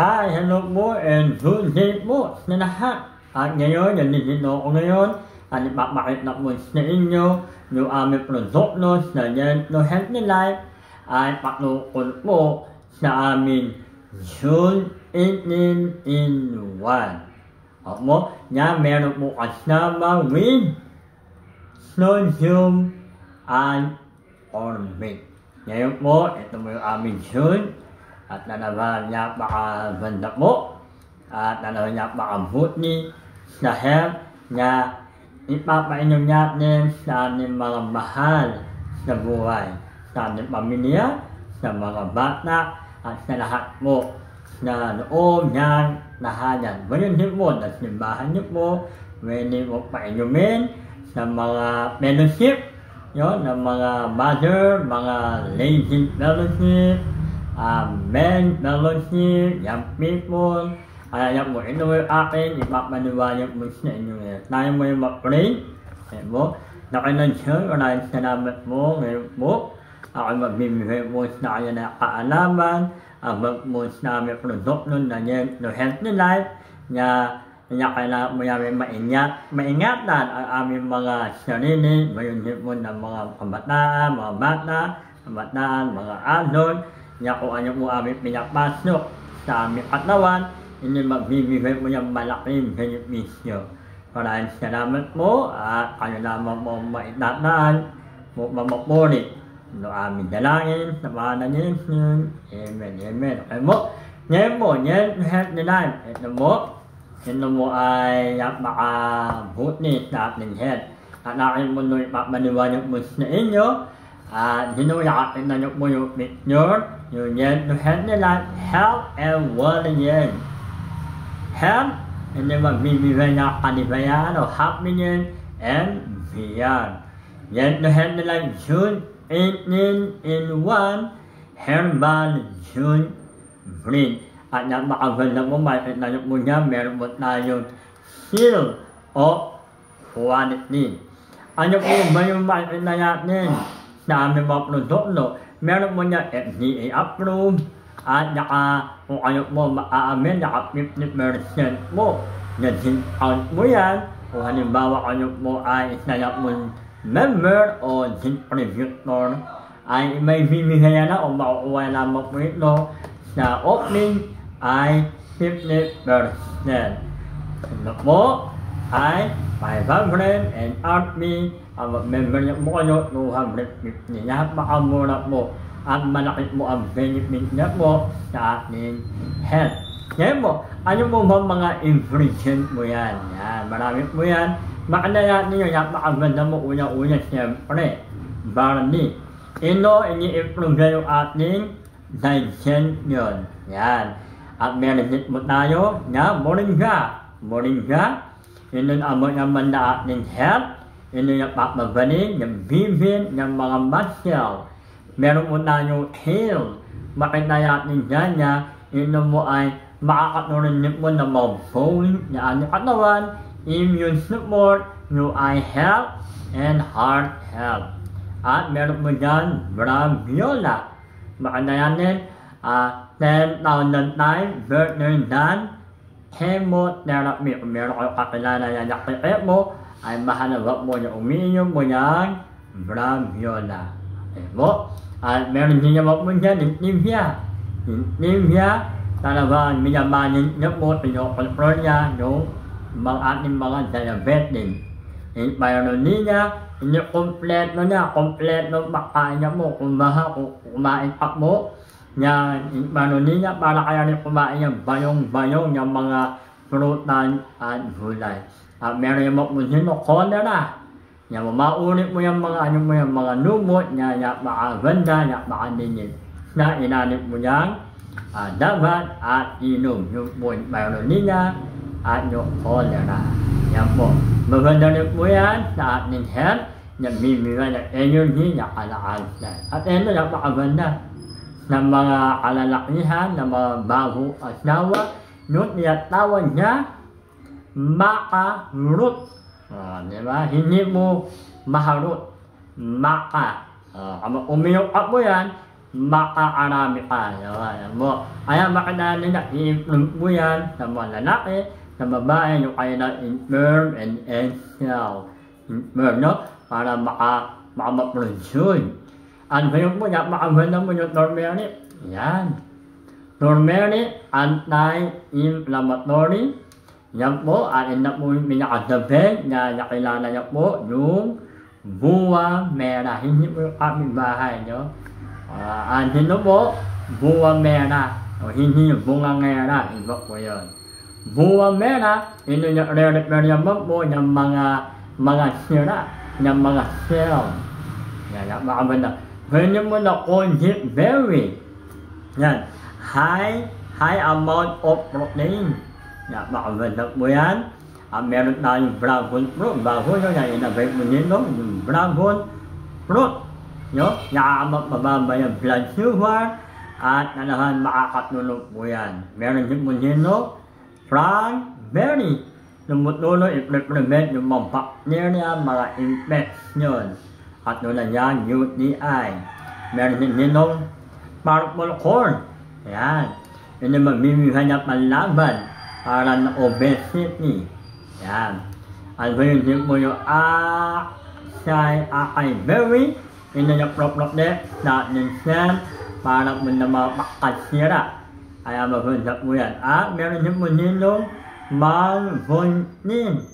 Hi, hello po and good day po sa lahat. At ngayon, nandito ako ngayon at ipapakita po sa inyo yung aming produkto sa Gentle Healthy Life ay patungkol po sa aming June 18 in 1. Opo, na meron po kasama with sodium and orbit. Ngayon po, ito po yung aming June. At talagang napakaganda po at talagang napakabuti sa health na ipapainom natin sa ating mga mahal sa buhay, sa ating pamilya, sa mga bata at sa lahat po na loob ng tahanan. Ngayon din po, na simbahan niyo po, pwede po painumin sa mga fellowship, yun, ng mga mother, mga lady fellowship, men, fellowship, young people. Kaya po, ito mo yung akin, ipapaniwala po sa inyo ngayon. Tayo mo yung mag-pray. Kaya po, nakinansyong, maraming salamat po ngayon po. Ako magbibigay po sa kanya na kaalaman, abang po sa aming produkto na Gentle Healthy Life, na kailangan mo namin maingatan ang aming mga sarili, ngayon din po ng mga kabataan, mga bata, mga adult, na kung ano po aming pinapasok sa aming katawan, hindi magbibigay po yung malaking benepisyo. Maraming salamat po at kayo naman po maitataan po mamapuri ng aming dalangin sa pangalan ni Jesus. Amen, amen. Okay po, ngayon po, Gentle Healthy Life, ito po ay napakabuti sa ating health. At aking po nung ipapaniwala po sa inyo, at hinuyakatin na nyo po yung picture, yung Gentle Healthy Life, health and well-being. Health, hindi magbibigay na kalibayan o happiness and beyond. Gentle Healthy Life, June 18 in 1, Herbal June Breed. At napakaganda po, makikita nyo po niya, meron po tayong seal of quality. Ano po ba yung makikita natin sa aming mga produkto? Meron po niya FDA approved at kung kayo po ma-amen, 50% po na discount po yan. Kung halimbawa kayo po ay isa na po member o distributor, ay may bibigyan na o makukuha naman po ito sa opening ay 50%. Ito po ay 500 and RP, ang member niya po kayo 250. Napakamura po at malaki po ang benefit niya po sa ating health. Ngayon po, ano po ba mga ingredient mo yan? Yan, marami po yan. Makanda natin yung napakaganda mo una-una siyempre, barley. Ito, ini-improve na yung ating digestion. Yan. At meron din po tayo na moringa. Moringa, ito ang naman na ating health. Ito yung papabalin, yung bibin, yung mga muscle. Meron po tayong heal. Makita natin dyan na ito mo ay makakatulong din po na mga bone na ating katawan, immune support, yung eye health, and heart health. At meron po dyan, Braviola. Makita natin, 10,000 times better than chemotherapy. Kung meron kayo kakilala na nakikip mo, ay mahalaga po na umiinom mo ng Braviola. Po. At meron din naman po dyan, Nivea. Nivea, talagang minamanin niya po, pinokontrol niya yung ating mga diabetes. Mayroon niya, hindi kompleto makain niya mo, kumain pa mo, mayroon niya, para kaya rin kumain niya bayong-bayong yung mga prutan at gulay. At meron naman po dyan, cholera. Yan, maulit mo yung mga mga lumot na napakaganda, napakadinig na inanin mo yan, dapat at inom yung po mayroon niya at yung cholera. Yan po, maganda rin po yan sa ating health, nagbibigay ng energy na kalakasan. At ito, napakaganda ng mga kalalakihan, ng mga bagong asawa, yung tinatawag niya, makarut. Diba? Hindi mo maharot, maka. Umiyak mo yan, makaarami ka. Ayan mo. Ayan, makita nila, i-improve mo yan sa mga lalaki, sa babae, yung kaya na sperm and egg cell. Sperm, no? Para maka-produce. Ang ganyan mo, makaganda mo yung turmeric. Yan. Turmeric, anti-inflammatory. Yan po, at ina po yung pinakasabing na nakilala niya po yung buwa mera. Hindi po yung aming bahay, no? Ano po? Buwa mera. O hindi yung bunga mera. Iba po yun. Buwa mera, ino yung re-refer naman po ng mga sira, ng mga cell. Yan, makabanda. Ganyan mo na conjit berry. Yan. High amount of protein. Yan, makabanda po yan. Meron tayong dragon fruit. Bago yun, yan, inabay mo nito, yung dragon fruit. No? Mababa yung blood sugar. At nanahan, makakatulog po yan. Meron din po nito, cranberry. Tumutulong i-prevent yung mga bacteria, mga infection. At nuna yan, UTI. Meron din nitong purple corn. Yan. Yun yung mamimihan na panlaban para na obesity. Yan. At yun din po yung acai berry. Yun yung protect natin siya para po na makasira. Kaya mapunta po yan. At meron din po nitong malvonin.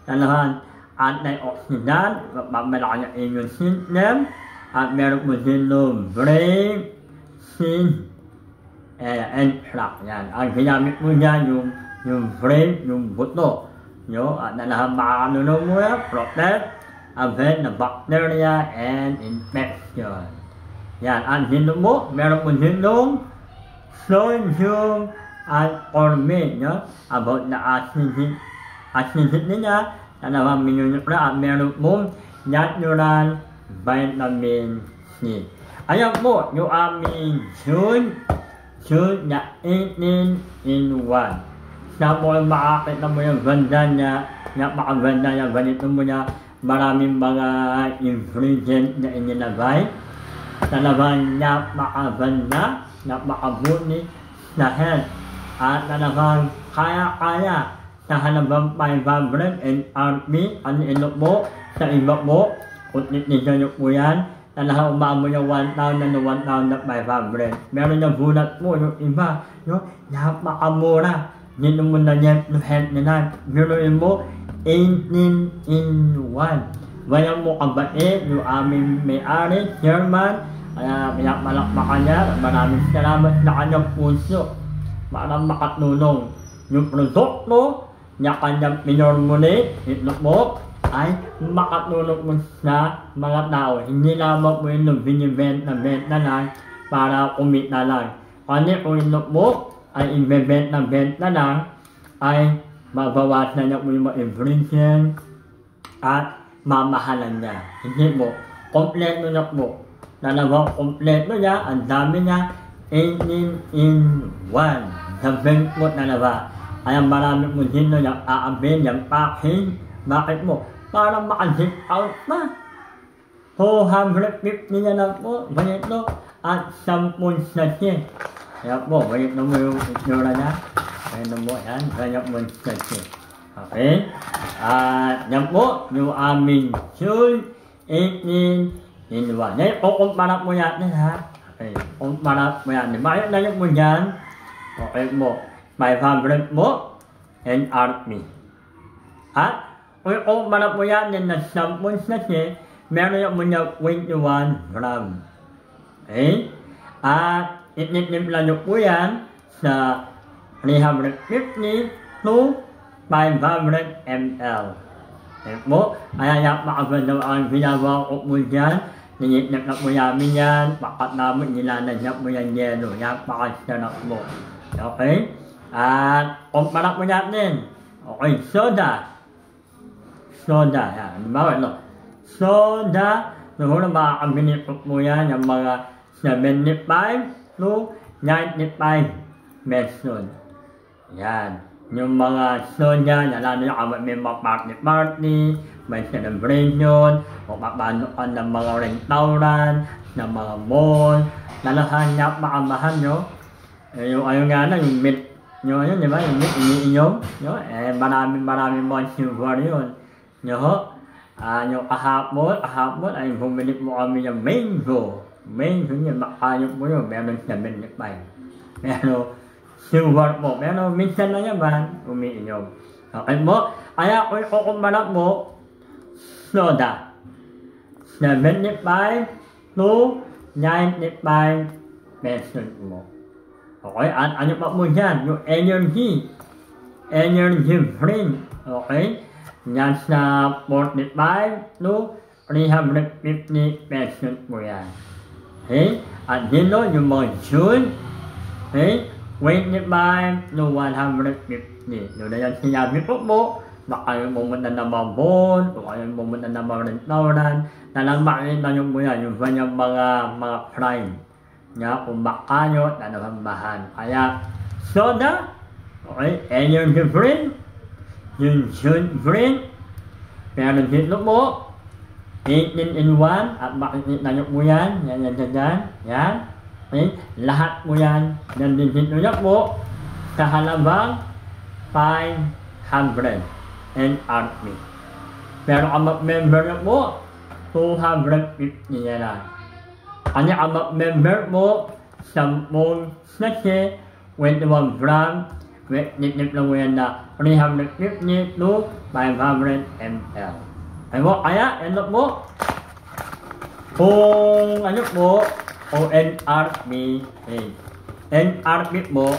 Talahan, antioxidant, mamalaki ang immune system, at meron po nitong brain seed and track. Yan. Ang ginamit po niyan yung brain, yung buto. Yo, at nalahan makakanulong mo yan, protect, prevent the bacteria and infection. Yan. Ang hinong mo, meron po nitong sodium and formate, no? About the acidity niya, talagang minunok na at meron po natural vitamin C. Ayan po, yung aming June na 18 in 1. Sa po makakita mo yung ganda niya, napakaganda niya, ganito mo niya, maraming mga ingredient na inilagay. Talagang napakaganda, napakabuti sa health. At talagang kaya-kaya sa halagang 500 NRP, ano ino po, sa iba po, kung nitisan nyo po yan, talagang umamo yung 1,000 na 1,500. Meron yung gulat po, yung iba, yung napakamura. Dito mo na yan, yung health nila. Biruin mo, 18 in 1. Walang mo kabait, yung aming may-ari, chairman, kaya pinapalakpakan niya, maraming salamat sa kanyang puso. Para makatulong yung produkto na kanyang pinormulate, ito po ay makatulong mo sa mga tao. Hindi lamang po yung binibenta lang para kumita lang. Kasi kung ito po ay ibebenta lang, ay mabawasan niya po yung mga ingredient at mamahalan niya. Hindi po, kompleto na po. Talagang kompleto niya, ang dami niya, 18 in 1. Sabihin po talaga. Kaya marami po dito yung aabin, yung packing. Bakit mo? Para maka-zip out na. 250 na lang po. Ganito. At 10 sachet. Kaya po, ganito mo yung itsura niya. Ganito mo yan. Ganito mo yung sachet. Okay? At yan po, yung aming June 18 in 1. Ngayon, kukumpara po natin ha. Okay, kumpara mo yan. Bakit na yung mo dyan? Okay mo, 500 mo, NRP. At, kung kumpara mo yan, na 10 sachet, meron yung mo niya 21 gram. Okay? At, itinimpla nyo po yan sa 350 to 500 ml. Okay po? Kaya yan, makaganda ang ginagawa ko po dyan. Ninitnap na po namin yan, pakat namin, nilanagyan po yan yelo, yan pakasarap mo. Okay? At kumpara po natin. Okay, soda. Soda, yan. Bawa, no? Soda, siguro makakabili po yan, yung mga 75 to 95 pesos. Yan. Yung mga soda, lalo yung may mga party-party, may celebration, o papano ka ng mga restaurant, ng mga mall, nalahanap maamahan nyo. Yung nga na, yung meat nyo yun, di ba? Yung meat, iniinom nyo. Maraming mga silver yun. Yung kahapon ay bumili mo kami ng mango. Mango yun, makayok mo yun, meron 75. Pero silver po, pero minsan na naman, umiinom. Okay mo? Kaya kung kukumpara mo, soda. 75 to 95 pesos mo. Okay? At ano pa mo dyan? Yung energy drink. Okay? Yan sa 45 to 350 pesos mo yan. Okay? At dito yung mga juice. Okay? 25 to 150. Doon na yan sinabi po mo. Baka yung pumunta na mabon, o kayo pumunta na restaurant, makita nyo mo yan, yung kanyang mga crime. Kung baka nyo, nanahambahan. Kaya, soda, okay, energy drink, yung juice drink, pero dito po, 18 in 1, at makikita nyo po yan, yan, okay, lahat po yan, nandito nyo po, sa halagang 500. NRP. Pero ang member na po, 250 na lang. Kanya ang member mo, 10 sachet, 21 gram, nitip lang mo yan na 350 to 500 ml. Kaya, ano po, kung ano po, o NRP, NRP po,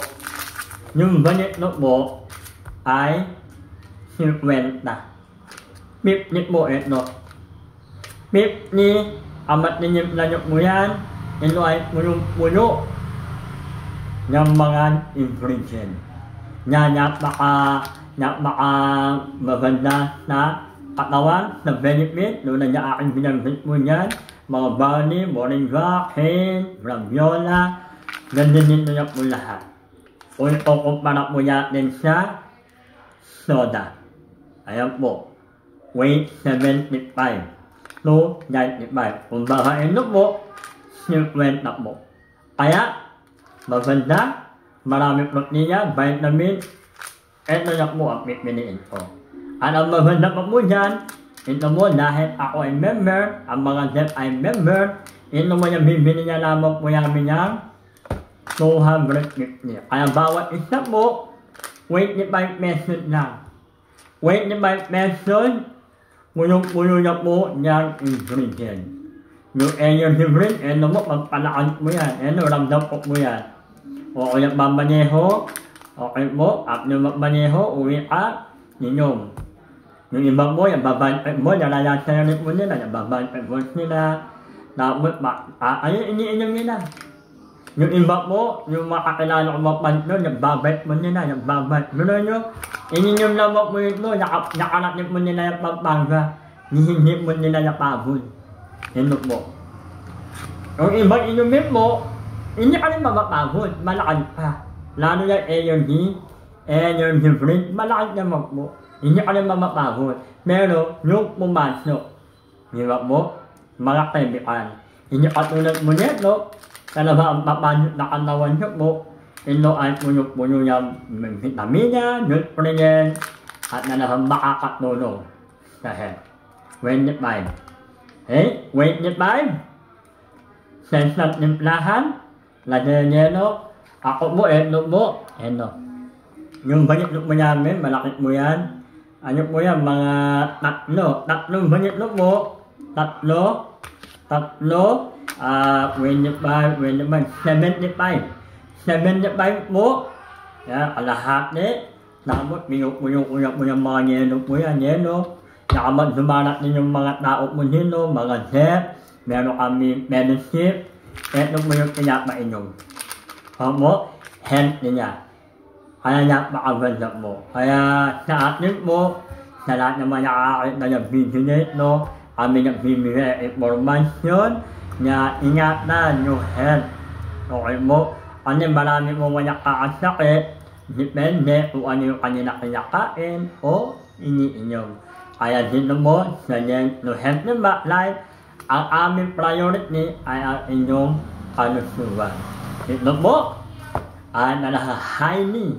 yung ganito po, ay 50. 50 po ito. 50, amat ninyo lanyo mo yan, ito ay puno ng mga ingredient. Napaka maganda na katawan, na benefit, doon na niya aking binanggit mo yan, mga barley, moringa, cane, graviola, ganyan nyo po lahat. Kung kumpara po natin sa soda. Ayan po, weight 75 to 95. Kung baka ito po, 50 po. Kaya, maganda, marami protina, vitamin, ito na po ang pipiliin ko. At ang maganda pa po dyan, ito mo dahil ako ay member, ang mga dep ay member, ito mo yung bibili niya lamang po namin ng 250. Kaya bawat isa po, 25 pesos lang. 25 pesos, puno na po niyang ingredient. Yung energy drink, mo, pagpalakan mo yan, ramdam po mo yan. O kung nagbabaneho, okay mo, at nung magbaneho, uwi ka, inom. Yung iba mo, yung babantay mo, nalalasayarin mo nila, yung babantay mo nila, tapos, iniinom nila. Yung iba mo, yung makakilala ko mapantlo, nagbabait mo nila, nagbabait. Gano'n nyo, ininyong lamok mo ito, nakalatip mo nila yung pampanga, nihinip mo nila yung pabon. Yan po. Yung ibang inumin mo, hindi ka rin mapapagod, malakad pa. Lalo yung energy drink, malakad naman po. Hindi ka rin mapapagod. Pero, yung pumasok, di ba po, mga kaibigan. Hindi katulad mo nito, talaga ang papasok na katawan nyo po, ito ay puno-puno yung vitamina, nutrient, at nalahang makakatulong sa health. 25. Okay? 25. Sensat timplahan, lagyan yelo, ako mo, eno mo, eno. Yung banyak mo namin, malaki mo yan. Ano po yan, mga tatlong banyak mo, tatlo, 25, 75 mo, yan, kalahati, tapos pinupuyok-uyok mo yung mga yelo po yan, yelo. Nakamag sumalat din yung mga tao mo dito, mga chef, meron kami medicine, eto mo yung pinapainom. Mo, health niya. Kaya napakaganda mo. Kaya sa atin mo, sa lahat naman nakakakita ng video nito, kami nagbibigay informasyon na ingatan yung health. Okay mo? Kasi marami mo nakakasakit, depende kung ano yung kanila kinakain o iniinom. Kaya dito mo, sa Dent to Health na Life, ang aming priority ay ang inyong kalusugan. Ito po highly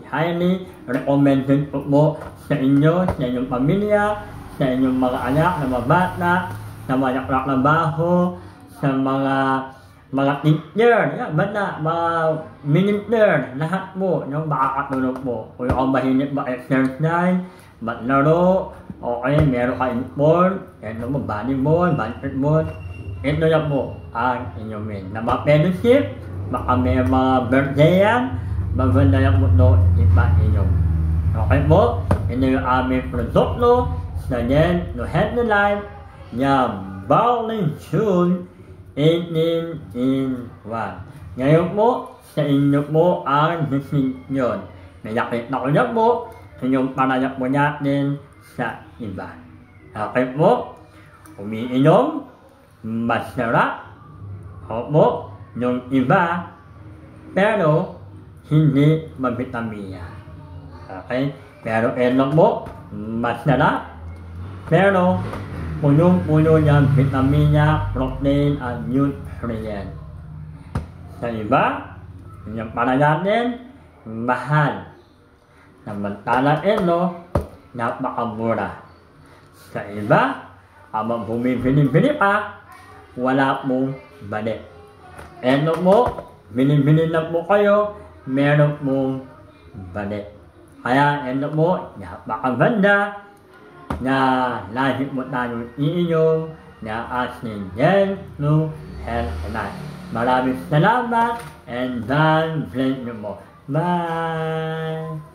recommended po sa inyo, sa inyong pamilya, sa inyong mga anak na mga bata, sa mga trabaho, sa mga teacher, bata, mga minister, lahat po yung makakatulong po. Kung yung mahilig ma-exercise, maglaro, okay, meron kayong sport, ito mo, volleyball, basketball, ito na po ang inyong main. Na mga fellowship, baka may mga birthday yan, maganda lang po ito iba inyo. Okay po, ito yung aming produkto sa Gen to Healthy Life, yung Bowling Tune 18 in 1. Ngayon po, sa inyo po ang decision. Nakita ko na po sa inyong panayap po natin sa iba. Okay po, umiinom, masarap, opo, yung iba, pero hindi mabitamina. Okay? Pero ito po, masarap, pero punong-puno ng vitamina, protein, at nutrient. Sa iba, yung para natin, mahal. Samantala ito, napakamura. Sa iba, habang bumibili-bili pa, wala pong balik. Ito po, bili-bili na po kayo, meron pong balik. Kaya ito po, napakaganda, na lagi mo tayo iinom na ating Gen to Healthy Life. Maraming salamat and God bless you mo. Bye!